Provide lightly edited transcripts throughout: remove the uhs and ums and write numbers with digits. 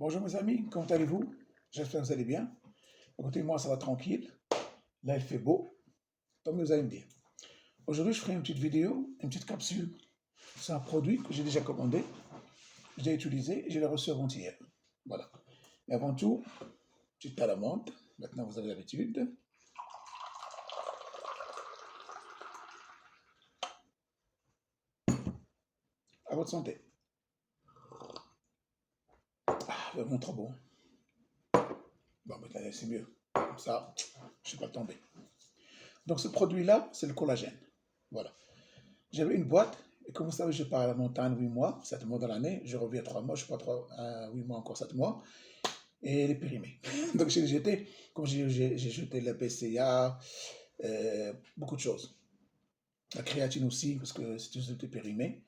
Bonjour mes amis, comment allez-vous? J'espère que vous allez bien. Écoutez, moi ça va tranquille. Là il fait beau, tant mieux vous allez me dire. Aujourd'hui je ferai une petite vidéo, une petite capsule. C'est un produit que j'ai déjà commandé, que j'ai utilisé et je l'ai reçu avant-hier. Voilà. Mais avant tout, petite à la menthe. Maintenant vous avez l'habitude. À votre santé. Ah, vraiment trop bon. Bon, maintenant c'est mieux. Comme ça, je ne suis pas tombé. Donc ce produit-là, c'est le collagène. Voilà. J'avais une boîte, et comme vous savez, je pars à la montagne 8 mois, 7 mois dans l'année, je reviens 3 mois, je pars 8 mois encore 7 mois, et elle est périmée. Donc j'ai jeté, comme j'ai jeté la BCA, beaucoup de choses. La créatine aussi, parce que c'est tout périmé.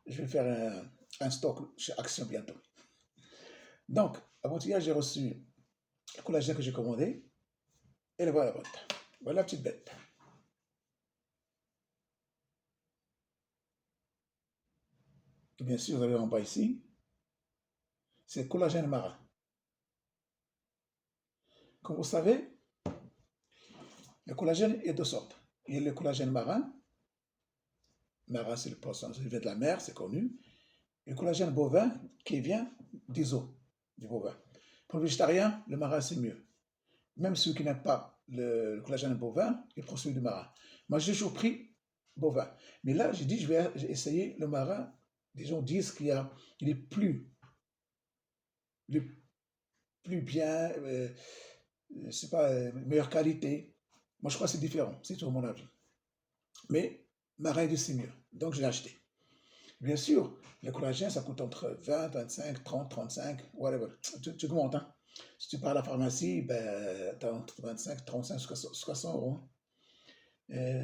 Je vais faire un stock chez Action bientôt. Donc, avant-hier, j'ai reçu le collagène que j'ai commandé, et le voilà la boîte. Voilà la petite bête. Et bien sûr, vous avez en bas ici, c'est le collagène marin. Comme vous savez, le collagène est de sortes. Il y a le collagène marin. Marin, c'est le poisson, il vient de la mer, c'est connu. Et le collagène bovin qui vient des os du bovin. Pour le végétarien, le marin, c'est mieux. Même ceux qui n'aiment pas le collagène bovin, ils prennent celui du marin. Moi, j'ai toujours pris bovin. Mais là, j'ai dit, je vais essayer le marin. Les gens disent qu'il est plus bien, c'est pas meilleure qualité. Moi, je crois que c'est différent. C'est tout mon avis. Mais marin, c'est mieux. Donc, je l'ai acheté. Bien sûr, le collagène, ça coûte entre 20, 25, 30, 35, whatever. Tu augmentes, hein. Si tu pars à la pharmacie, ben, tu as entre 25, 35, jusqu'à 100 euros.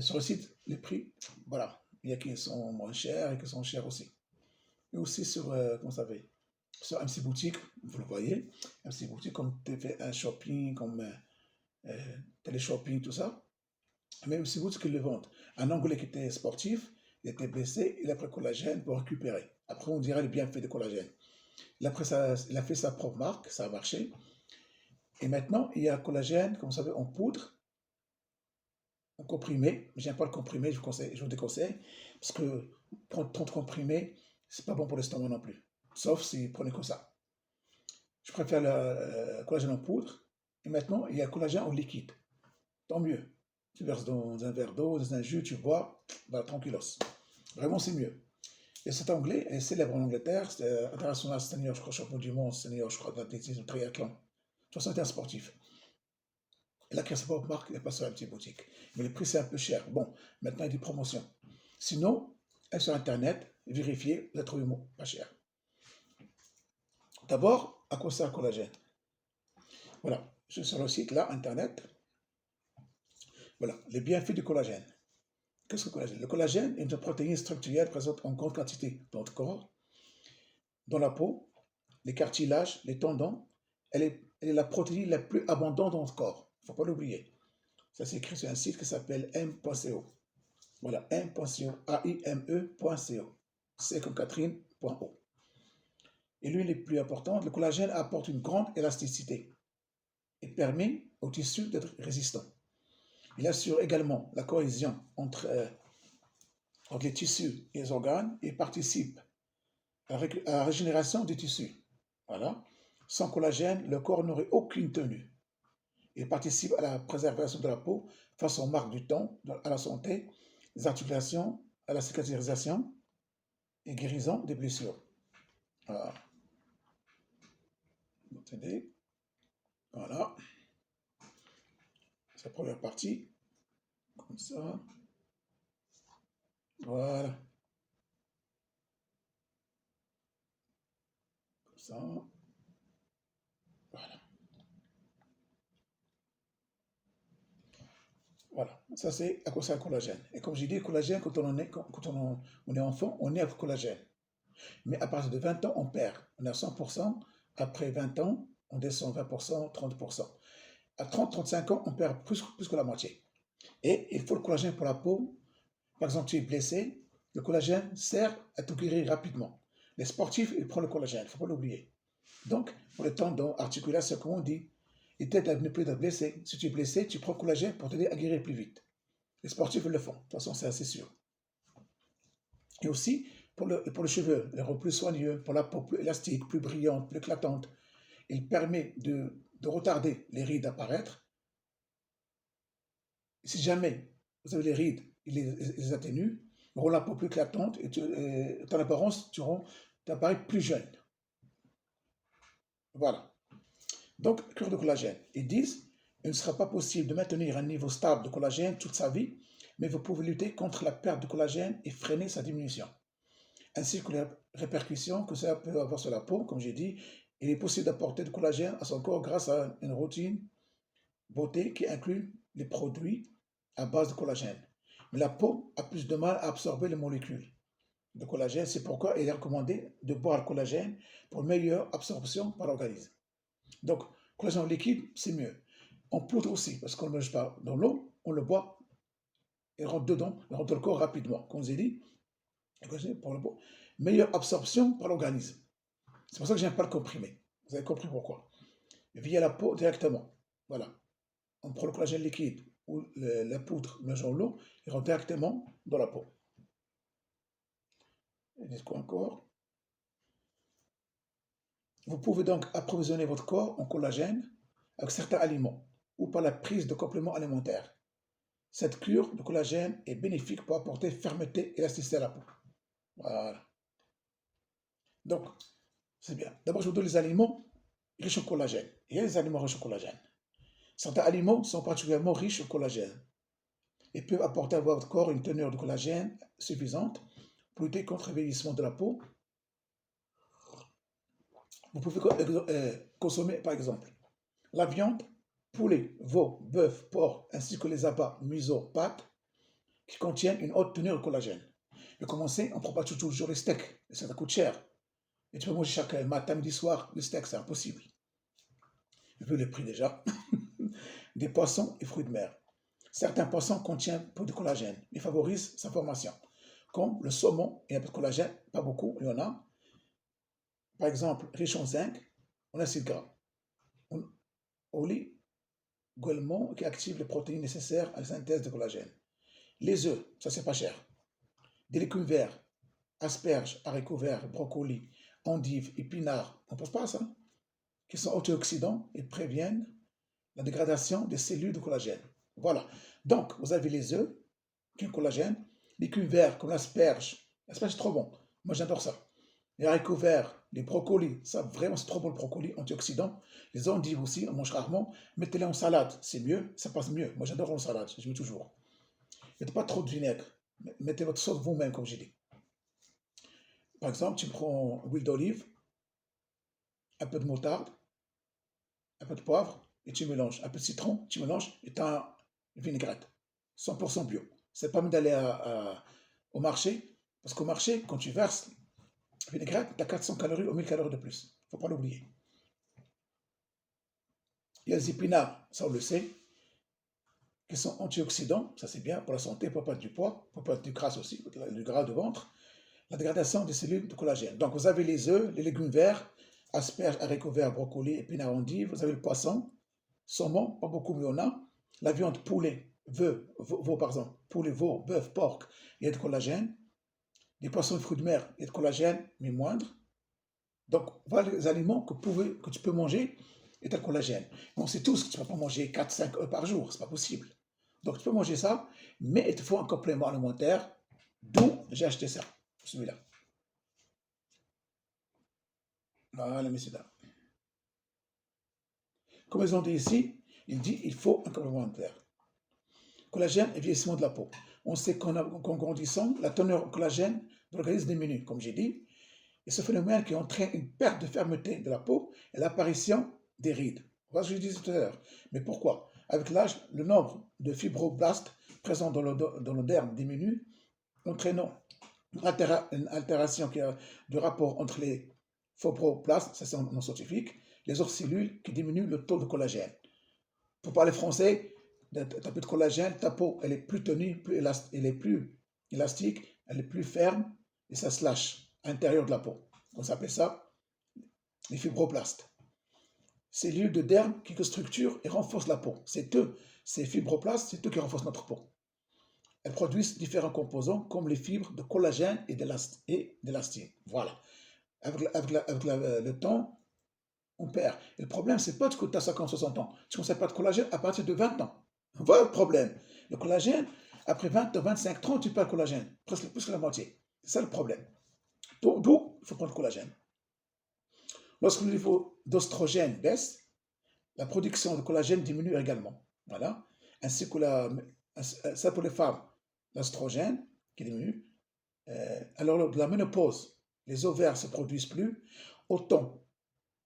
Sur le site, les prix, voilà. Il y a qui sont moins chers et qui sont chers aussi. Et aussi sur, comment ça s'appelle, sur MC Boutique, vous le voyez, MC Boutique, comme tu fais un shopping, comme télé-shopping, tout ça. Mais MC Boutique, ils le vendent. Un Anglais qui était sportif, il était blessé, il a pris collagène pour récupérer. Après, on dirait les bienfaits de collagène. Il a fait sa propre marque, ça a marché. Et maintenant, il y a collagène, comme vous savez, en poudre, en comprimé. Je n'aime pas le comprimé, je vous déconseille. Parce que prendre trop de comprimé, c'est pas bon pour l'estomac non plus. Sauf si vous prenez que ça. Je préfère le collagène en poudre. Et maintenant, il y a le collagène en liquide. Tant mieux. Tu verses dans un verre d'eau, dans un jus, tu bois, bah, tranquillos. Vraiment, c'est mieux. Et cet anglais est célèbre en Angleterre, c'est international senior, je crois, champion du monde, senior, je crois, d'athlétisme, triathlon. De toute façon, c'est un sportif. Il a créé sa propre marque, il n'est pas sur la petite boutique. Mais le prix, c'est un peu cher. Bon, maintenant, il y a des promotions. Sinon, elle sur Internet, vérifiez, vous allez trouver pas cher. D'abord, à quoi sert le collagène? Voilà, je suis sur le site, là, Internet. Voilà, les bienfaits du collagène. Qu'est-ce que le collagène? Le collagène est une protéine structurelle présente en grande quantité dans notre corps, dans la peau, les cartilages, les tendons. Elle est la protéine la plus abondante dans notre corps. Il ne faut pas l'oublier. Ça s'écrit sur un site qui s'appelle m.co. Voilà, m.co, aime.co. C'est comme Catherine.o. Et l'une des plus importantes, le collagène apporte une grande élasticité et permet au tissu d'être résistant. Il assure également la cohésion entre les tissus et les organes et participe à la régénération des tissus. Voilà. Sans collagène, le corps n'aurait aucune tenue. Il participe à la préservation de la peau face aux marques du temps, à la santé, les articulations, à la cicatrisation et guérison des blessures. Voilà. Attendez. Voilà. C'est la première partie. Comme ça. Voilà. Comme ça. Voilà. Voilà, ça c'est à cause du collagène. Et comme j'ai dit, le collagène, on est enfant, on est avec le collagène. Mais à partir de 20 ans, on perd. On est à 100%. Après 20 ans, on descend 20%, 30%. À 30-35 ans, on perd plus que la moitié. Et il faut le collagène pour la peau. Par exemple, tu es blessé, le collagène sert à te guérir rapidement. Les sportifs, ils prennent le collagène, il ne faut pas l'oublier. Donc, pour les tendons, articulations, comme on dit, et t'aide à ne plus être blessé. Si tu es blessé, tu prends collagène pour t'aider à guérir plus vite. Les sportifs le font, de toute façon, c'est assez sûr. Et aussi, pour les cheveux, les rend plus soigneux, pour la peau plus élastique, plus brillante, plus éclatante. Il permet de retarder les rides d'apparaître. Si jamais vous avez les rides, il les atténue, rend la peau plus éclatante et ton apparence, tu apparais plus jeune. Voilà. Donc, cure de collagène. Ils disent il ne sera pas possible de maintenir un niveau stable de collagène toute sa vie, mais vous pouvez lutter contre la perte de collagène et freiner sa diminution, ainsi que les répercussions que ça peut avoir sur la peau. Comme j'ai dit, il est possible d'apporter du collagène à son corps grâce à une routine beauté qui inclut les produits à base de collagène. Mais la peau a plus de mal à absorber les molécules de collagène, c'est pourquoi il est recommandé de boire le collagène pour une meilleure absorption par l'organisme. Donc, collagène en liquide, c'est mieux. En poudre aussi, parce qu'on ne le mange pas dans l'eau, on le boit, il rentre dedans, il rentre dans le corps rapidement. Comme je vous ai dit, pour le boire, meilleure absorption par l'organisme. C'est pour ça que j'aime pas le comprimé. Vous avez compris pourquoi. Via la peau directement. Voilà. On prend le collagène liquide ou la poudre mélangeant l'eau, il rentre directement dans la peau. Et dis quoi encore? Vous pouvez donc approvisionner votre corps en collagène avec certains aliments ou par la prise de compléments alimentaires. Cette cure de collagène est bénéfique pour apporter fermeté et élasticité à la peau. Voilà. Donc, c'est bien. D'abord, je vous donne les aliments riches en collagène. Il y a des aliments riches en collagène. Certains aliments sont particulièrement riches en collagène et peuvent apporter à votre corps une teneur de collagène suffisante pour lutter contre le vieillissement de la peau. Vous pouvez consommer, par exemple, la viande, poulet, veau, bœuf, porc, ainsi que les abats, museaux, pâtes, qui contiennent une haute teneur de collagène. Mais commencer, on ne prend pas toujours les steaks, ça coûte cher. Et tu peux manger chaque matin, midi, soir, le steak, c'est impossible. Vu le prix déjà. Des poissons et fruits de mer. Certains poissons contiennent peu de collagène, mais favorisent sa formation. Comme le saumon et un peu de collagène, pas beaucoup, il y en a. Par exemple, riche en zinc, en acide gras. Oligoéléments qui activent les protéines nécessaires à la synthèse de collagène. Les œufs, ça c'est pas cher. Des légumes verts, asperges, haricots verts, brocolis, endives, épinards, on ne pense pas à ça, qui sont antioxydants et préviennent la dégradation des cellules de collagène. Voilà. Donc, vous avez les œufs, qui ont le collagène, les légumes verts comme l'asperge. L'asperge, c'est trop bon. Moi, j'adore ça. Les haricots verts, les brocolis, ça vraiment, c'est trop bon le brocoli, antioxydant. Les endives aussi, on mange rarement. Mettez-les en salade, c'est mieux, ça passe mieux. Moi, j'adore en salade, je mets toujours. Mettez pas trop de vinaigre. Mettez votre sauce vous-même, comme j'ai dit. Par exemple, tu prends huile d'olive, un peu de moutarde, un peu de poivre, et tu mélanges. Un peu de citron, tu mélanges, et tu as une vinaigrette. 100% bio. C'est pas mieux d'aller au marché, parce qu'au marché, quand tu verses vinaigrette, tu as 400 calories ou 1000 calories de plus. Faut pas l'oublier. Il y a les épinards, ça on le sait, qui sont antioxydants, ça c'est bien pour la santé, pour perdre du poids, pour perdre du gras aussi, du gras de ventre. La dégradation des cellules de collagène. Donc vous avez les œufs, les légumes verts, asperges, haricots verts, brocolis, épinards, endives. Vous avez le poisson, saumon, pas beaucoup mais on a. La viande, poulet, veau, par exemple, poulet, veau, bœuf, porc, il y a de collagène. Les poissons et fruits de mer, il y a de collagène, mais moindre. Donc voilà les aliments que tu peux manger et tu as le collagène. On sait tous que tu ne peux pas manger 4-5 œufs par jour, c'est pas possible. Donc tu peux manger ça, mais il te faut un complément alimentaire, d'où j'ai acheté ça. Celui-là. Voilà, messieurs, dames. Comme ils ont dit ici, il dit il faut un complément alimentaire. Collagène et vieillissement de la peau. On sait qu'en grandissant, la teneur en collagène de l'organisme diminue, comme j'ai dit, et ce phénomène qui entraîne une perte de fermeté de la peau et l'apparition des rides. Voilà ce que je disais tout à l'heure. Mais pourquoi? Avec l'âge, le nombre de fibroblastes présents dans le derme diminue, entraînant une altération du rapport entre les fibroblastes, ça c'est un nom scientifique, les autres cellules qui diminuent le taux de collagène. Pour parler français, tu as plus de collagène, ta peau elle est plus tenue, elle est plus élastique, elle est plus ferme et ça se lâche à l'intérieur de la peau. On s'appelle ça les fibroblastes. cellules de derme qui structurent et renforcent la peau. C'est eux, ces fibroblastes, c'est eux qui renforcent notre peau. Elles produisent différents composants comme les fibres de collagène et d'élastine. Voilà. Le temps, on perd. Et le problème, c'est pas que tu as 50, 60 ans. Tu ne conserves pas de collagène à partir de 20 ans. Voilà le problème. Le collagène, après 20, 25, 30, tu perds le collagène. Presque plus que la moitié. C'est ça le problème. D'où il faut prendre le collagène. Lorsque le niveau d'oestrogène baisse, la production de collagène diminue également. Voilà. Ainsi que ça pour les femmes, l'oestrogène qui diminue. Alors, lors de la ménopause, les ovaires ne se produisent plus autant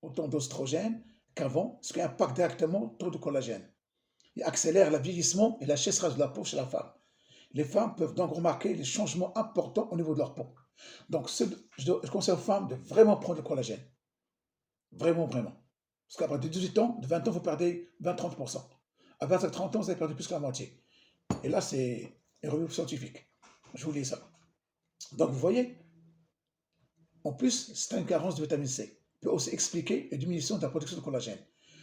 d'oestrogène qu'avant, ce qui impacte directement le taux de collagène. Il accélère le vieillissement et la sécheresse de la peau chez la femme. Les femmes peuvent donc remarquer les changements importants au niveau de leur peau. Donc, je conseille aux femmes de vraiment prendre le collagène. Vraiment, vraiment. Parce qu'à partir de 18 ans, de 20 ans, vous perdez 20-30%. À 25-30 ans, vous avez perdu plus que la moitié. Et là, c'est une revue scientifique. Je vous lis ça. Donc, vous voyez, en plus, c'est une carence de vitamine C. Peut aussi expliquer une diminution de la production de collagène.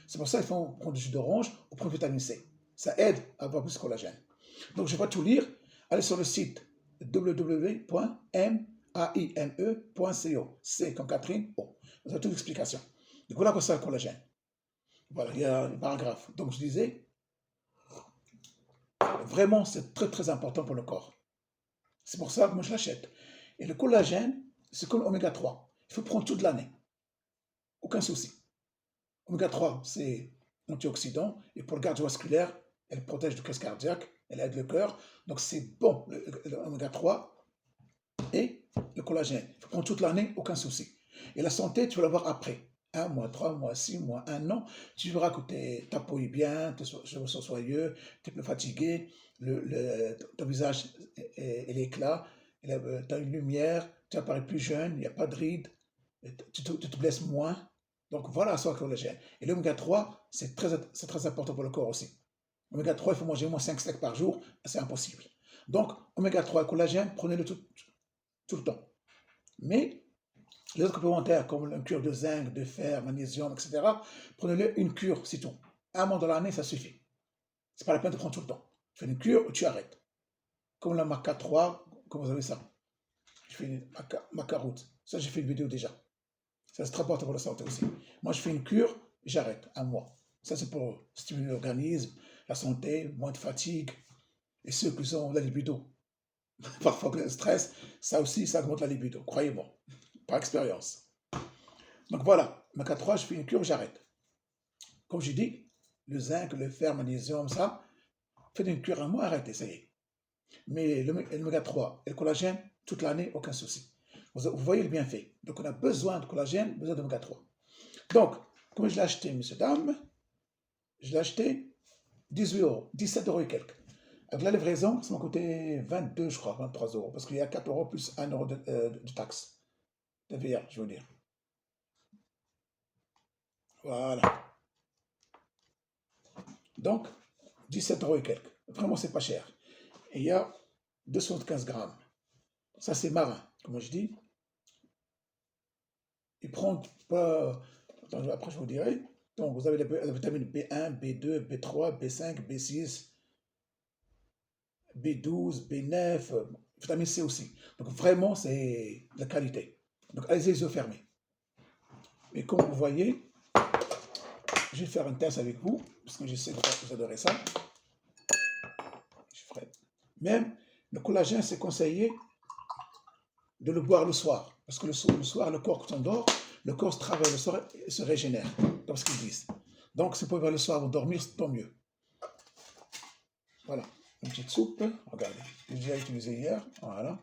C'est pour ça qu'il faut prendre du jus d'orange ou prendre de vitamine C. Ça aide à avoir plus de collagène. Donc, je ne vais pas tout lire. Allez sur le site www.maime.co. C comme Catherine, O. Vous avez toute l'explication. Donc, voilà quoi ça le collagène. Voilà, il y a un paragraphe. Donc, je disais, vraiment, c'est très, très important pour le corps. C'est pour ça que moi, je l'achète. Et le collagène, c'est comme l'oméga 3. Il faut prendre toute l'année. Aucun souci. Oméga 3, c'est antioxydant. Et pour le cardiovasculaire, elle protège du crise cardiaque. Elle aide le cœur. Donc, c'est bon, l'oméga 3 et le collagène. Il faut prendre toute l'année, aucun souci. Et la santé, tu vas l'avoir après. 1 mois, 3 mois, 6 mois, 1 an. Tu verras que ta peau est bien, tes cheveux sont soyeux, tu es plus fatigué, ton visage est l'éclat, tu as une lumière, tu apparais plus jeune, il n'y a pas de rides, tu te blesses moins. Donc voilà, ça, le collagène. Et l'oméga 3, c'est très important pour le corps aussi. Oméga 3, il faut manger au moins 5 steaks par jour, c'est impossible. Donc, oméga 3 et collagène, prenez-le tout le temps. Mais les autres complémentaires, comme une cure de zinc, de fer, magnésium, etc., prenez-le une cure, c'est tout. Un mois dans l'année, ça suffit. C'est pas la peine de prendre tout le temps. Tu fais une cure ou tu arrêtes. Comme la maca 3, comme vous avez ça. Je fais une maca route. Ça, j'ai fait une vidéo déjà. Ça, c'est très important pour la santé aussi. Moi, je fais une cure, j'arrête, un mois. Ça, c'est pour stimuler l'organisme, la santé, moins de fatigue. Et ceux qui ont la libido, parfois le stress, ça aussi, ça augmente la libido, croyez-moi, par expérience. Donc voilà, maca 3, je fais une cure, j'arrête. Comme j'ai dit, le zinc, le fer, magnésium, ça, faites une cure un mois, arrêtez, ça y est. Mais l'oméga 3 et le collagène, toute l'année, aucun souci. Vous voyez le bienfait. Donc on a besoin de collagène, besoin d'oméga 3. Donc, comment je l'ai acheté, monsieur, dame? Je l'ai acheté 18 euros, 17 euros et quelques. Avec la livraison, ça m'a coûté 22, je crois, 23 euros, parce qu'il y a 4 euros plus 1 euro de taxe. TVA, je veux dire. Voilà. Donc, 17 euros et quelques. Vraiment, c'est pas cher. Et il y a 215 grammes. Ça, c'est marin, comme je dis. Il prend pas. Attends, après, je vous dirai. Donc, vous avez la vitamine B1, B2, B3, B5, B6, B12, B9, vitamine C aussi. Donc, vraiment, c'est de la qualité. Donc, allez-y les yeux fermés. Et comme vous voyez, je vais faire un test avec vous, parce que je sais que vous adorez ça. Je ferai. Même le collagène, c'est conseillé de le boire le soir. Parce que le soir, le corps, quand on dort, le corps se travaille le soir et se régénère, comme ce qu'ils disent. Donc, si vous pouvez boire le soir avant de dormir, tant mieux. Voilà, une petite soupe, regardez, que j'ai utilisé hier. Voilà.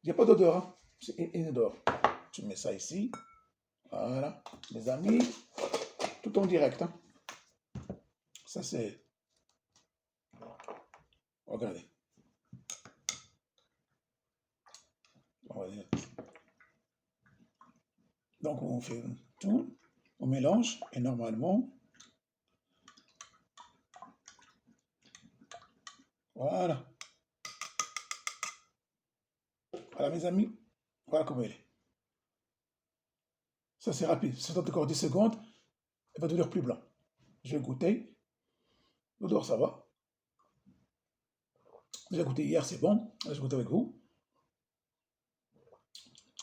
Il n'y a pas d'odeur, hein. C'est inodore. Je mets ça ici. Voilà, mes amis, tout en direct. Hein. Ça, c'est. Regardez. Donc, on fait tout, on mélange, et normalement, voilà. Voilà, mes amis, voilà comment il est. Ça, c'est rapide. Ça donne encore 10 secondes. il va devenir plus blanc. Je vais goûter. L'odeur, ça va. J'ai goûté hier, c'est bon. Là, je goûte avec vous.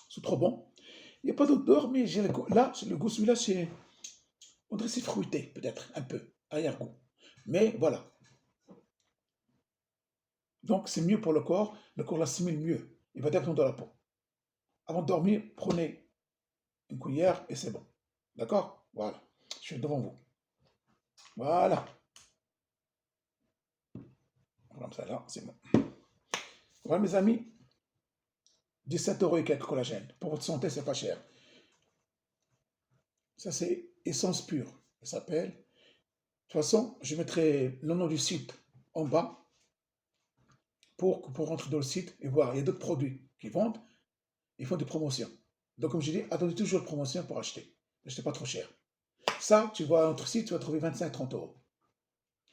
C'est trop bon. Il n'y a pas d'odeur, mais j'ai le goût. Là, le goût, celui-là, c'est. On dirait que c'est fruité, peut-être, un peu, arrière-goût. Mais voilà. Donc, c'est mieux pour le corps l'assimile mieux. Il va directement dans la peau. Avant de dormir, prenez une cuillère et c'est bon. D'accord? Voilà. Je suis devant vous. Voilà. Comme ça, là, c'est bon. Voilà, mes amis, 17 € et quelques collagène. Pour votre santé, c'est pas cher. Ça, c'est Essence Pure. Ça s'appelle. De toute façon, je mettrai le nom du site en bas pour rentrer dans le site et voir. Il y a d'autres produits qui vendent. Ils font des promotions. Donc, comme je dis, attendez toujours de promotion pour acheter. N'achetez pas trop cher. Ça, tu vois, notre site, tu vas trouver 25-30 €.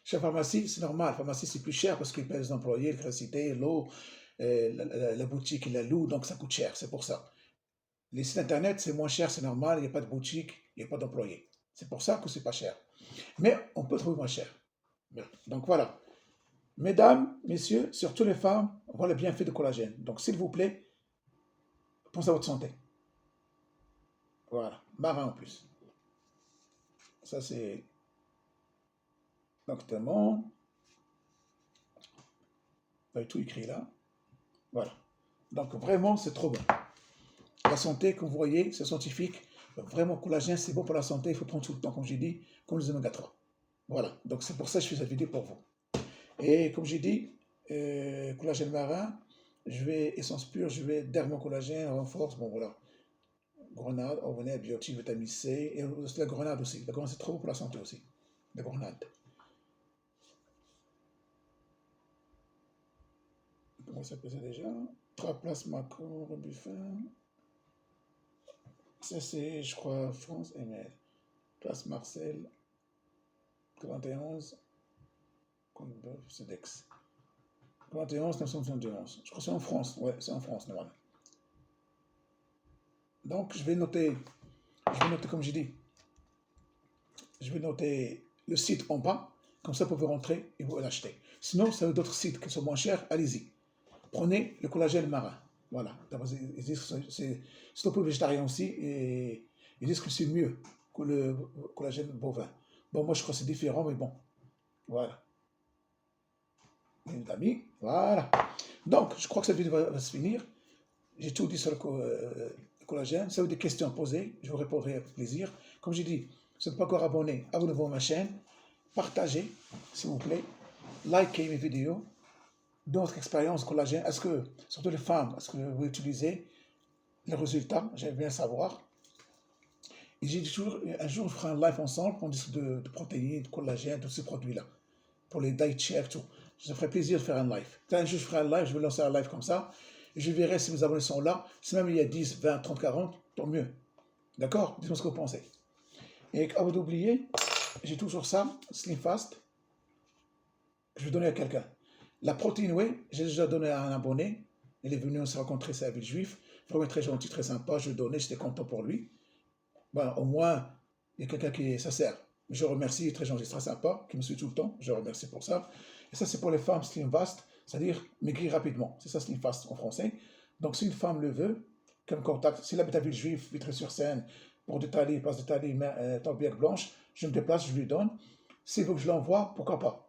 Chez la pharmacie, c'est normal. La pharmacie, c'est plus cher parce qu'ils paient les employés, l'électricité, l'eau, la boutique, ils la louent, donc ça coûte cher. C'est pour ça. Les sites internet, c'est moins cher, c'est normal. Il n'y a pas de boutique, il n'y a pas d'employés. C'est pour ça que c'est pas cher. Mais on peut trouver moins cher. Donc voilà. Mesdames, messieurs, surtout les femmes, voilà le bienfait de collagène. Donc s'il vous plaît, pensez à votre santé. Voilà. Marin en plus. Ça, c'est. Donc, tellement. Vous avez tout écrit là. Voilà. Donc, vraiment, c'est trop bon. La santé, comme vous voyez, c'est scientifique. Vraiment, collagène, c'est bon pour la santé. Il faut prendre tout le temps, comme j'ai dit, comme les oméga 3. Voilà. Donc, c'est pour ça que je fais cette vidéo pour vous. Et comme j'ai dit, collagène marin, je vais essence pure, je vais dermocollagène, renforce. Bon, voilà. Grenade, organelle, biotique, vitamine C. Et la grenade aussi. La grenade, c'est trop bon pour la santé aussi. La grenade. Comment ça s'appelle ça déjà? 3 places macro, rebuffin. Ça, c'est, je crois, France ML. Place Marcel, 91, Cedex. 91, 971. Je crois que c'est en France. Ouais, c'est en France, normalement. Donc, je vais noter, comme j'ai dit, je vais noter le site en bas. Comme ça, vous pouvez rentrer et vous l'acheter. Sinon, si vous avez d'autres sites qui sont moins chers, allez-y. Prenez le collagène marin. Voilà. Ils disent que c'est un peu végétarien aussi et ils disent que c'est mieux que le collagène bovin. Bon, moi je crois que c'est différent, mais bon. Voilà. Mes amis, voilà. Donc, je crois que cette vidéo va se finir. J'ai tout dit sur le collagène. Si vous avez des questions à poser, je vous répondrai avec plaisir. Comme j'ai dit, si vous n'êtes pas encore abonné, abonnez-vous à ma chaîne. Partagez, s'il vous plaît. Likez mes vidéos. D'autres expériences collagène, est-ce que, surtout les femmes, est-ce que vous utilisez les résultats? J'aime bien savoir. Et j'ai dit toujours, un jour, on fera un live ensemble, on discute de protéines, de collagène, tous ces produits-là, pour les diet checks, tout. Ça ferait plaisir de faire un live. Un jour, je ferai un live, je vais lancer un live comme ça, et je verrai si mes abonnés sont là. Si même il y a 10, 20, 30, 40, tant mieux. D'accord? Dites-moi ce que vous pensez. Et avant d'oublier, j'ai toujours ça, Slim Fast, que je vais donner à quelqu'un. La protéine whey, j'ai déjà donné à un abonné. Il est venu, on s'est rencontré, c'est à Villejuif. Vraiment très gentil, très sympa. Je lui ai donné, j'étais content pour lui. Bon, au moins, il y a quelqu'un qui est sincère. Je remercie, il est très gentil, très sympa, qui me suit tout le temps. Je remercie pour ça. Et ça, c'est pour les femmes Slim Fast, c'est-à-dire maigrir rapidement. C'est ça, Slim Fast en français. Donc, si une femme le veut, qu'elle me contacte. S'il habite à Villejuif, Vitry-sur-Seine, Port d'Italie, Place d'Italie, Torbière Blanche, je me déplace, je lui donne. S'il veut que je l'envoie, pourquoi pas?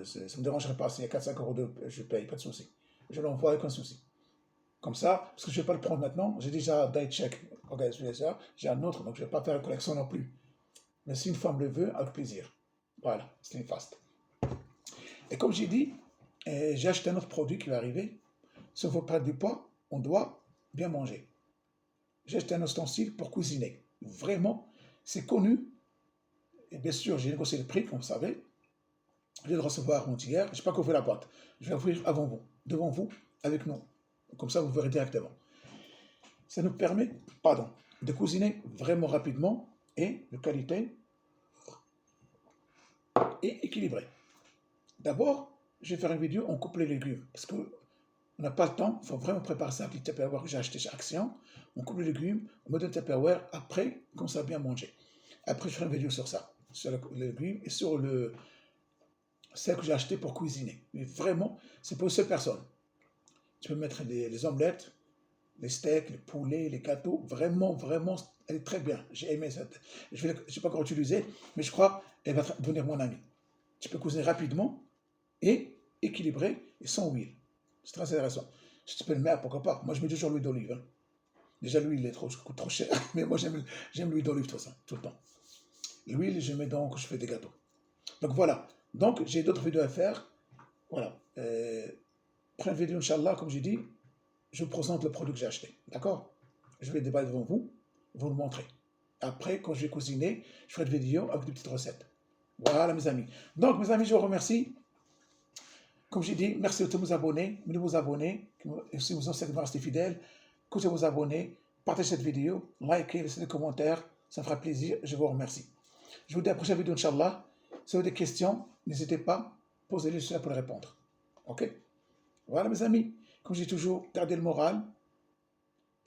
Ça ne me dérangerait pas. S'il y a 4-5 euros je paye, pas de souci. Je l'envoie avec un souci. Comme ça, parce que je ne vais pas le prendre maintenant. J'ai déjà Diet Check, j'ai un autre, donc je ne vais pas faire une collection non plus. Mais si une femme le veut, avec plaisir. Voilà, Slim Fast. Et comme j'ai dit, j'ai acheté un autre produit qui va arriver. Si on veut perdre du poids, on doit bien manger. J'ai acheté un ustensile pour cuisiner. Vraiment, c'est connu. Et bien sûr, j'ai négocié le prix, comme vous savez. Je viens de recevoir avant-hier. Je n'ai pas ouvert la boîte. Je vais ouvrir avant vous, devant vous, avec nous. Comme ça, vous verrez directement. Ça nous permet, de cuisiner vraiment rapidement et de qualité et équilibré. D'abord, je vais faire une vidéo, on coupe les légumes. Parce qu'on n'a pas le temps, il faut vraiment préparer ça avec les Tupperware que j'ai acheté chez Action. On coupe les légumes, on met dans le Tupperware, après, comme ça, bien manger. Après, je ferai une vidéo sur ça. sur le légume et sur celle que j'ai achetée pour cuisiner. Mais vraiment, c'est pour une seule personne. Tu peux mettre les omelettes, les steaks, les poulets, les gâteaux. Vraiment, vraiment, elle est très bien. J'ai aimé cette. Je ne sais pas comment utiliser, mais je crois qu'elle va devenir mon amie. Tu peux cuisiner rapidement et équilibré et sans huile. C'est très intéressant. Si tu peux le mettre, pourquoi pas. Moi, je mets toujours l'huile d'olive. Hein. Déjà, l'huile coûte trop cher, mais moi, j'aime l'huile d'olive tout le temps. L'huile, je mets donc, je fais des gâteaux. Donc voilà. Donc, j'ai d'autres vidéos à faire. Voilà. Prochaine vidéo, Inch'Allah, comme j'ai dit, je vous présente le produit que j'ai acheté. D'accord? Je vais le débattre devant vous, vous le montrer. Après, quand je vais cuisiner, je ferai des vidéos avec des petites recettes. Voilà, mes amis. Donc, mes amis, je vous remercie. Comme j'ai dit, merci à tous vos abonnés, de vous abonner, si vous êtes restés fidèles, continuez à vous abonner, partagez cette vidéo, likez, laissez des commentaires, ça me fera plaisir, je vous remercie. Je vous dis à la prochaine vidéo, Inch'Allah. Si vous avez des questions, n'hésitez pas, posez-les, je suis là pour les répondre. Ok? Voilà, mes amis. Comme je dis toujours, gardez le moral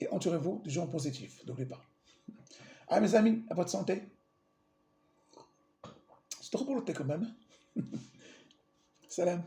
et entourez-vous de gens positifs. N'oubliez pas. Ah, mes amis, à votre santé. C'est trop pour le thé quand même. Salam.